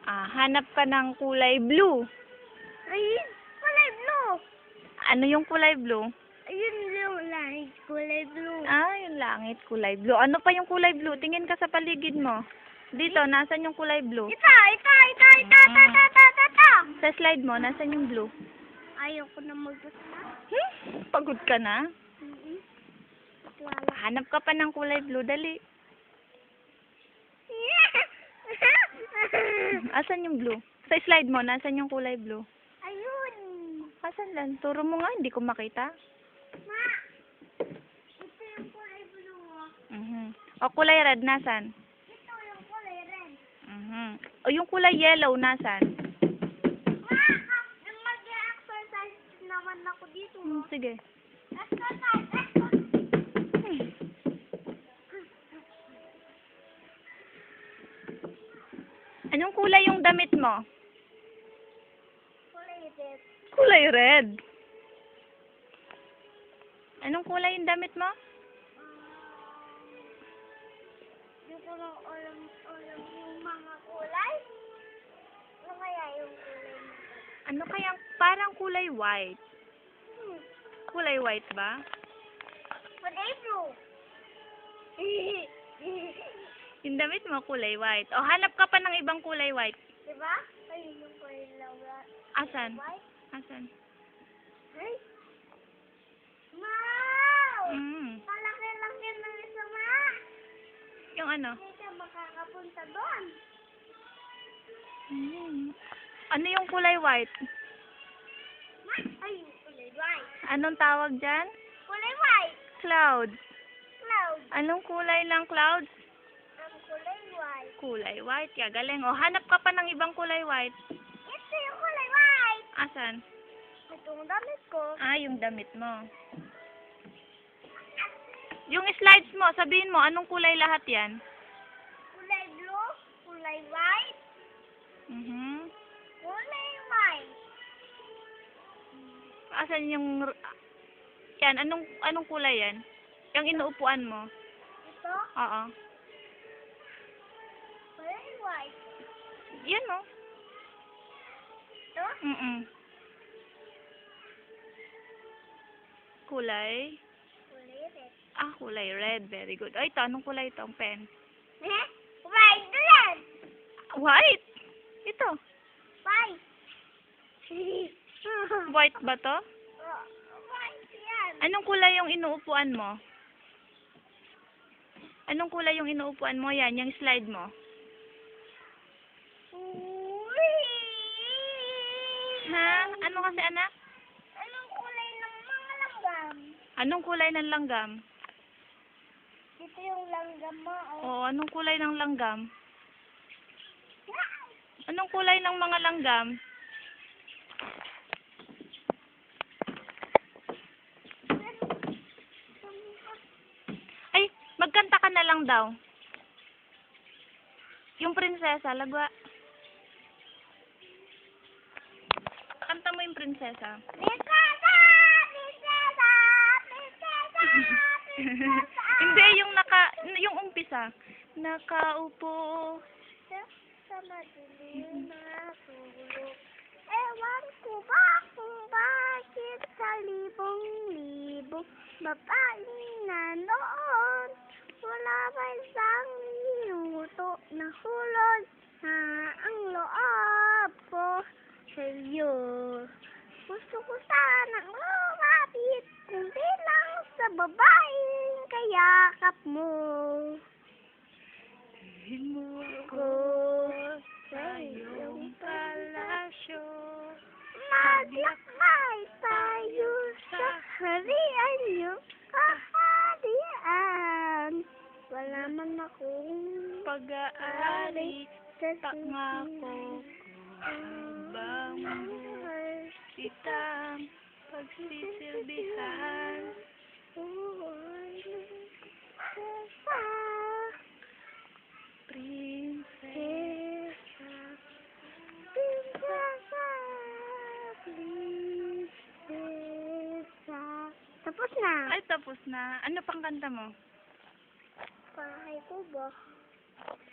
Hanap ka ng kulay blue. Ay, kulay blue. Ano yung kulay blue? Ayun yung langit, kulay blue. Yung langit, kulay blue. Ano pa yung kulay blue? Tingin ka sa paligid mo. Dito, nasan yung kulay blue? Ito. Sa slide mo, nasan yung blue? Ayoko na magbasa. Pagod ka na? Wala. Hanap ka pa ng kulay blue, dali. Asan yung blue? Sa slide mo, nasan yung kulay blue? Ayun. Asan lang? Turo mo nga, hindi ko makita. Ma, ito yung kulay blue. O, kulay red, nasan? Ito yung kulay red. O, yung kulay yellow, nasan? Ma, mag-exercise naman ako dito. Sige. Exercise. Anong kulay yung damit mo? Kulay red. Kulay red. Anong kulay yung damit mo? Hindi ko lang alam yung mga kulay. Ano kaya yung kulay mo? Ano kaya? Parang kulay white. Kulay white ba? Kulay blue. Yung damit mo kulay white. O, hanap ka pa ng ibang kulay white. Diba? Ayun yung kulay lawa. Asan? White. Asan? Ay! Wow! Mm. Malaki-laki ng isa, ma! Yung ano? Hindi ka makakapunta doon. Ano yung kulay white? Ma! Ay, kulay white. Anong tawag dyan? Kulay white. Clouds. Cloud. Anong kulay ng clouds? Ang kulay white. Kulay white. Ya, galing. O, hanap ka pa ng ibang kulay white. Ito yung kulay white. Asan? Itong damit ko. Yung damit mo. Yung slides mo, sabihin mo, anong kulay lahat yan? Kulay blue. Kulay white. Kulay white. Asan yung... Yan, anong kulay yan? Yung inuupuan mo. Ito. Oo. Kulay white. Yan, no? Ito. Kulay? Kulay red. Kulay red. Very good. Ito, anong kulay ito? Ang pen. White red. White? Ito. White. White ba to? White yan. Anong kulay yung inuupuan mo? Anong kulay yung inuupuan mo? Yan, yung slide mo. Ha? Ano kasi, anak? Anong kulay ng mga langgam? Anong kulay ng langgam? Dito yung langgam mo. Anong kulay ng langgam? Anong kulay ng mga langgam? Ay, magkanta ka na lang daw. Yung prinsesa, lagwa. Kanta mo yung prinsesa. Prinsesa! Prinsesa! Prinsesa! Prinsesa! Hindi, yung umpisa. Nakaupo. Sa madilim na sulok. Ewan ko ba kung bakit sa libong-libong babaeng na noon wala ba isang minuto na hulog na ang loob ko sa iyo. Gusto ko sanang lumapit kundi lang sa babaeng kayakap mo. Bilhin mo Ako sa iyong palasyo. Maglakbay tayo sa harian niyo, kaharian. Wala man akong Pag-aari, sa takmako bang kitang pagsisilbihan. Prinsesa, prinsesa, prinsesa. Tapos na. Ay, tapos na. Ano pang kanta mo? Bahay ko ba?